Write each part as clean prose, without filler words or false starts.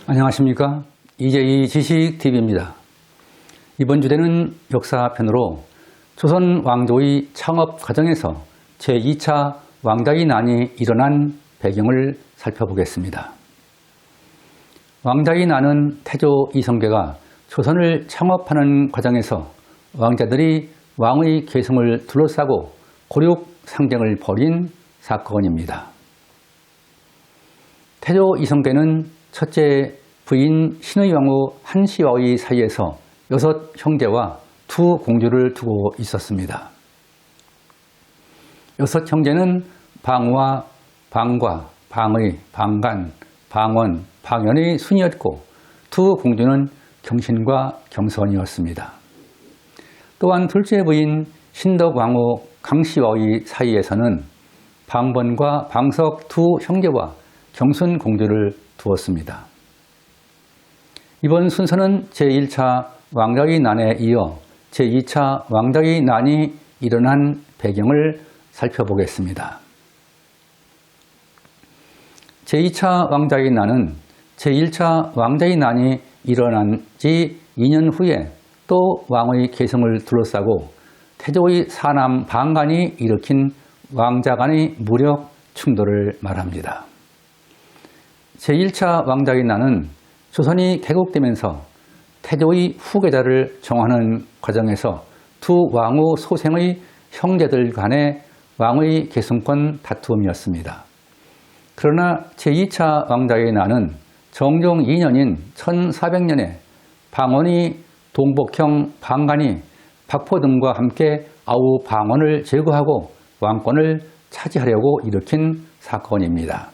안녕하십니까. 이재희 지식TV입니다. 이번 주제는 역사편으로 조선 왕조의 창업 과정에서 제2차 왕자의 난이 일어난 배경을 살펴보겠습니다. 왕자의 난은 태조 이성계가 조선을 창업하는 과정에서 왕자들이 왕의 계승을 둘러싸고 고륙 상쟁을 벌인 사건입니다. 태조 이성계는 첫째 부인 신의 왕후 한시와의 사이에서 6 형제와 2 공주를 두고 있었습니다. 6 형제는 방우와 방과, 방의, 방간, 방원, 방연의 순이었고 2 공주는 경신과 경선이었습니다. 또한 둘째 부인 신덕왕후 강시와의 사이에서는 방번과 방석 2 형제와 경순 공주를 두었습니다. 이번 순서는 제1차 왕자의 난에 이어 제2차 왕자의 난이 일어난 배경을 살펴보겠습니다. 제2차 왕자의 난은 제1차 왕자의 난이 일어난 지 2년 후에 또 왕의 계승을 둘러싸고 태조의 사남 방간이 일으킨 왕자 간의 무력 충돌을 말합니다. 제1차 왕자의 난은 조선이 개국되면서 태조의 후계자를 정하는 과정에서 2 왕후 소생의 형제들 간의 왕의 계승권 다툼이었습니다. 그러나 제2차 왕자의 난은 정종 2년인 1400년에 방원이 동복형 방간이 박포 등과 함께 아우 방원을 제거하고 왕권을 차지하려고 일으킨 사건입니다.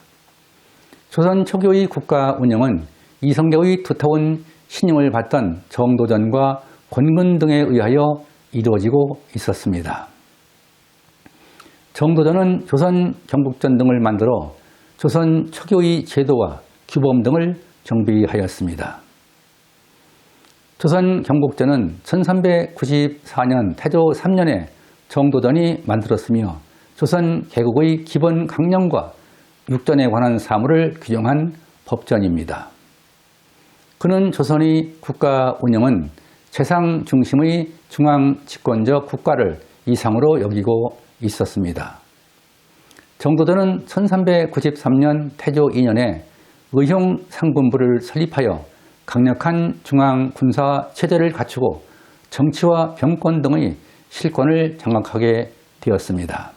조선 초기의 국가 운영은 이성계의 두터운 신임을 받던 정도전과 권근 등에 의하여 이루어지고 있었습니다. 정도전은 조선 경국전 등을 만들어 조선 초기의 제도와 규범 등을 정비하였습니다. 조선 경국전은 1394년 태조 3년에 정도전이 만들었으며 조선 개국의 기본 강령과 육전에 관한 사무를 규정한 법전입니다. 그는 조선의 국가 운영은 최상 중심의 중앙 집권적 국가를 이상으로 여기고 있었습니다. 정도전은 1393년 태조 2년에 의형 상군부를 설립하여 강력한 중앙 군사 체제를 갖추고 정치와 병권 등의 실권을 장악하게 되었습니다.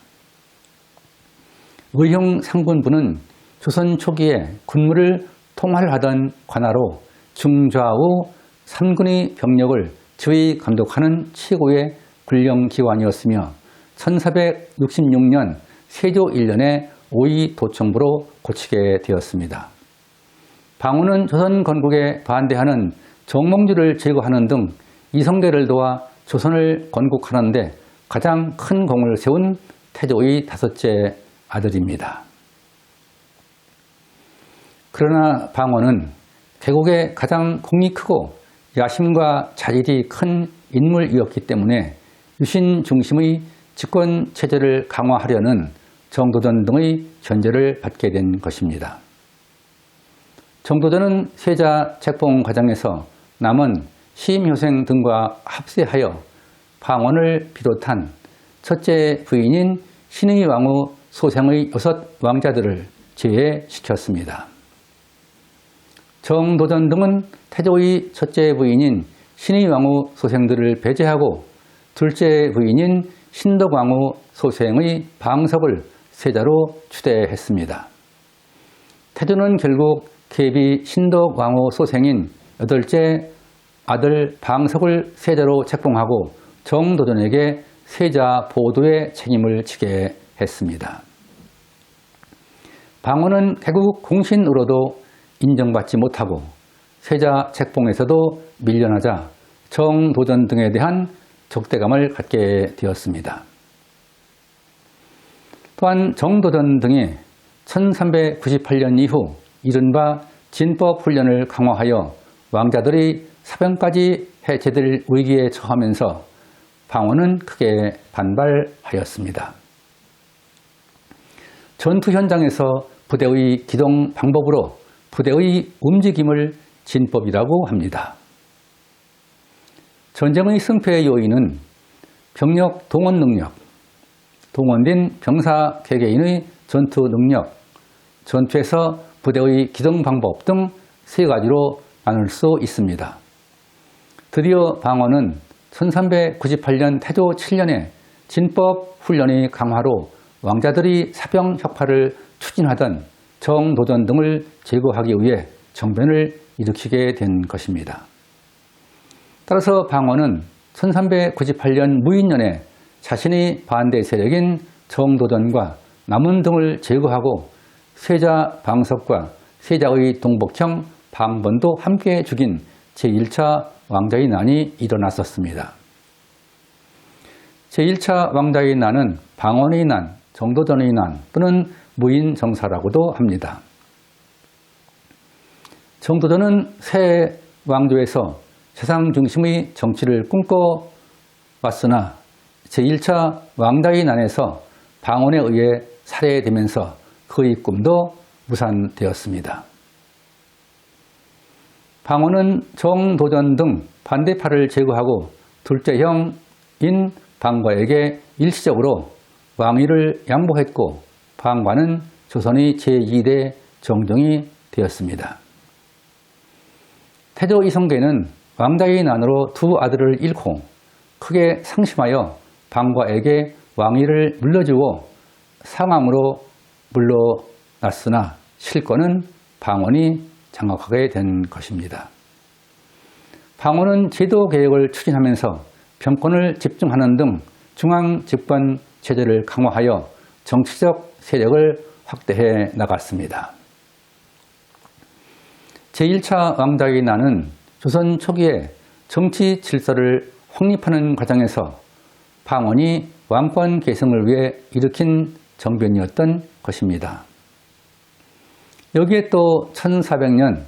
의형 상군부는 조선 초기에 군무를 통할하던 관하로 중좌우 3군의 병력을 지휘 감독하는 최고의 군령기관이었으며 1466년 세조 1년에 오이 도청부로 고치게 되었습니다. 방우는 조선 건국에 반대하는 정몽주를 제거하는 등 이성계를 도와 조선을 건국하는 데 가장 큰 공을 세운 태조의 5째 아들입니다. 그러나 방원은 개국에 가장 공이 크고 야심과 자질이 큰 인물이었기 때문에 유신 중심의 집권 체제를 강화하려는 정도전 등의 견제를 받게 된 것입니다. 정도전은 세자 책봉 과정에서 남은 시임효생 등과 합세하여 방원을 비롯한 첫째 부인인 신의 왕후 소생의 6 왕자들을 제외시켰습니다. 정도전 등은 태조의 첫째 부인인 신의 왕후 소생들을 배제하고 둘째 부인인 신덕왕후 소생의 방석을 세자로 추대했습니다. 태조는 결국 계비 신덕왕후 소생인 8째 아들 방석을 세자로 책봉하고 정도전에게 세자 보도의 책임을 지게 했습니다. 방원은 개국 공신으로도 인정받지 못하고 세자 책봉에서도 밀려나자 정도전 등에 대한 적대감을 갖게 되었습니다. 또한 정도전 등이 1398년 이후 이른바 진법훈련을 강화하여 왕자들이 사병까지 해체될 위기에 처하면서 방언은 크게 반발하였습니다. 전투 현장에서 부대의 기동 방법으로 부대의 움직임을 진법이라고 합니다. 전쟁의 승패의 요인은 병력 동원 능력, 동원된 병사 개개인의 전투 능력, 전투에서 부대의 기동 방법 등 세 가지로 나눌 수 있습니다. 드디어 방언은 1398년 태조 7년에 진법 훈련의 강화로 왕자들이 사병 혁파를 추진하던 정도전 등을 제거하기 위해 정변을 일으키게 된 것입니다. 따라서 방언은 1398년 무인년에 자신의 반대 세력인 정도전과 남원 등을 제거하고 세자 방석과 세자의 동복형 방번도 함께 죽인 제1차 왕자의 난이 일어났었습니다. 제1차 왕자의 난은 방언의 난, 정도전의 난 또는 무인정사라고도 합니다. 정도전은 새 왕조에서 세상 중심의 정치를 꿈꿔왔으나 제1차 왕자의 난에서 방언에 의해 살해되면서 그의 꿈도 무산되었습니다. 방언은 정도전 등 반대파를 제거하고 둘째 형인 방과에게 일시적으로 왕위를 양보했고 방과는 조선의 제2대 정종이 되었습니다. 태조 이성계는 왕자의 난으로 두 아들을 잃고 크게 상심하여 방과에게 왕위를 물려주고 상암으로 물러났으나 실권은 방언이 장악하게 된 것입니다. 방언은 제도 개혁을 추진하면서 병권을 집중하는 등 중앙 집권 체제를 강화하여 정치적 세력을 확대해 나갔습니다. 제1차 왕자의 난은 조선 초기에 정치 질서를 확립하는 과정에서 방언이 왕권 계승을 위해 일으킨 정변이었던 것입니다. 여기에 또 1400년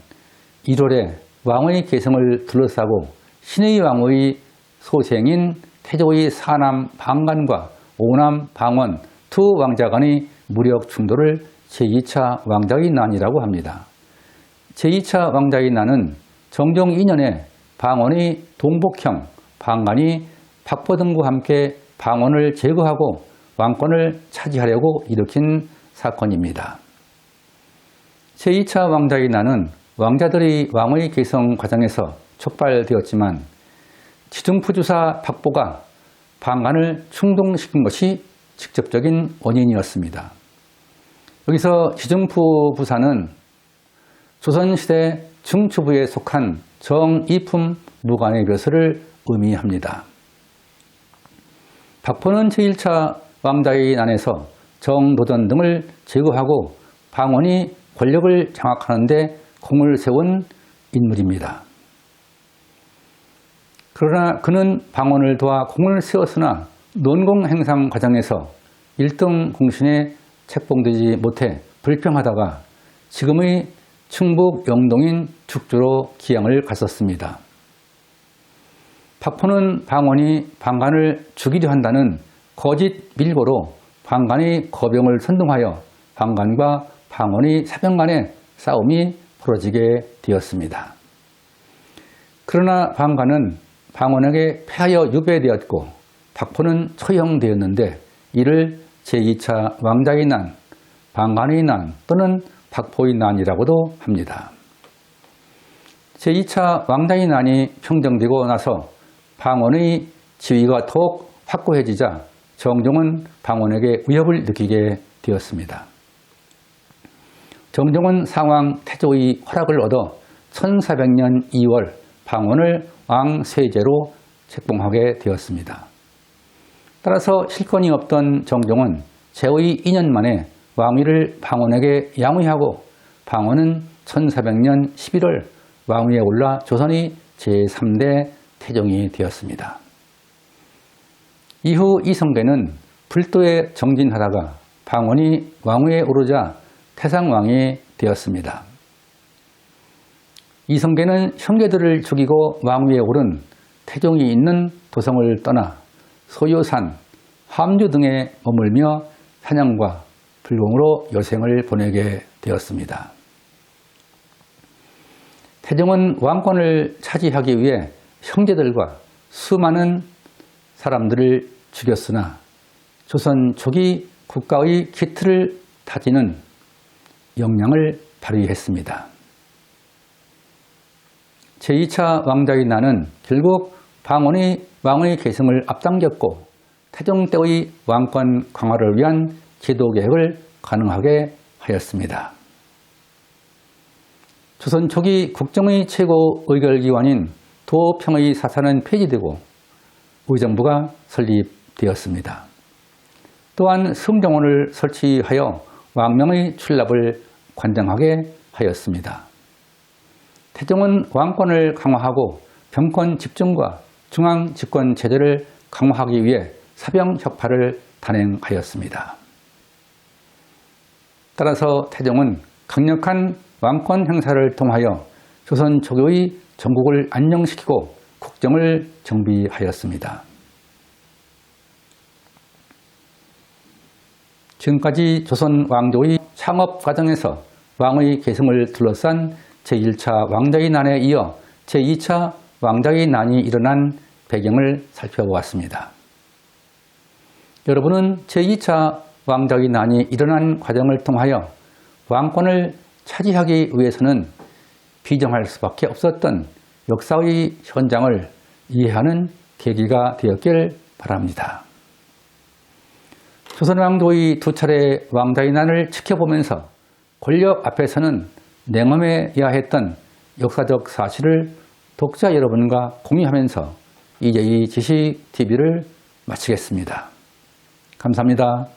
1월에 왕의 계승을 둘러싸고 신의 왕의 소생인 태조의 사남 방간과 오남 방원 두 왕자 간의 무력 충돌을 제2차 왕자의 난이라고 합니다. 제2차 왕자의 난은 정종 2년에 방언의 동복형 방간이 박보 등과 함께 방언을 제거하고 왕권을 차지하려고 일으킨 사건입니다. 제2차 왕자의 난은 왕자들의 왕의 계승 과정에서 촉발되었지만 지중푸주사 박보가 방간을 충동시킨 것이 직접적인 원인이었습니다. 여기서 지중푸부사는 조선시대 중추부에 속한 정이품 무관의 벼슬을 의미합니다. 박보는 제1차 왕자의 난에서 정도전 등을 제거하고 방언이 권력을 장악하는 데 공을 세운 인물입니다. 그러나 그는 방언을 도와 공을 세웠으나 논공행상 과정에서 1등 공신에 책봉되지 못해 불평하다가 지금의 충북 영동인 죽주로 기양을 갔었습니다. 박보는 방언이 방간을 죽이려 한다는 거짓 밀고로 방간의 거병을 선동하여 방간과 방언의 사병 간의 싸움이 벌어지게 되었습니다. 그러나 방간은 방언에게 패하여 유배되었고 박보는 처형되었는데 이를 제2차 왕자의 난, 방간의 난 또는 박보의 난이라고도 합니다. 제2차 왕자의 난이 평정되고 나서 방언의 지위가 더욱 확고해지자 정종은 방언에게 위협을 느끼게 되었습니다. 정종은 상왕 태조의 허락을 얻어 1400년 2월 방언을 왕세제로 책봉하게 되었습니다. 따라서 실권이 없던 정종은 제의 2년 만에 왕위를 방언에게 양위하고 방언은 1400년 11월 왕위에 올라 조선의 제3대 태종이 되었습니다. 이후 이성계는 불도에 정진하다가 방언이 왕위에 오르자 태상왕이 되었습니다. 이성계는 형제들을 죽이고 왕위에 오른 태종이 있는 도성을 떠나 소요산, 함주 등에 머물며 사냥과 불공으로 여생을 보내게 되었습니다. 태종은 왕권을 차지하기 위해 형제들과 수많은 사람들을 죽였으나 조선 초기 국가의 기틀을 다지는 역량을 발휘했습니다. 제2차 왕자의 난은 결국 방언이 왕의 계승을 앞당겼고 태종 때의 왕권 강화를 위한 제도 개혁을 가능하게 하였습니다. 조선 초기 국정의 최고 의결기관인 도평의 사사는 폐지되고 의정부가 설립되었습니다. 또한 승정원을 설치하여 왕명의 출납을 관장하게 하였습니다. 태종은 왕권을 강화하고 병권 집중과 중앙 집권 체제를 강화하기 위해 사병혁파를 단행하였습니다. 따라서 태종은 강력한 왕권 행사를 통하여 조선 초기의 전국을 안정시키고 국정을 정비하였습니다. 지금까지 조선 왕조의 창업 과정에서 왕의 계승을 둘러싼 제1차 왕자의 난에 이어 제2차 왕자의 난이 일어난 배경을 살펴보았습니다. 여러분은 제2차 왕자의 난이 일어난 과정을 통하여 왕권을 차지하기 위해서는 비정할 수밖에 없었던 역사의 현장을 이해하는 계기가 되었길 바랍니다. 조선 왕조의 두 차례 왕자의 난을 지켜보면서 권력 앞에서는 냉엄해야 했던 역사적 사실을 독자 여러분과 공유하면서 이제이 지식TV를 마치겠습니다. 감사합니다.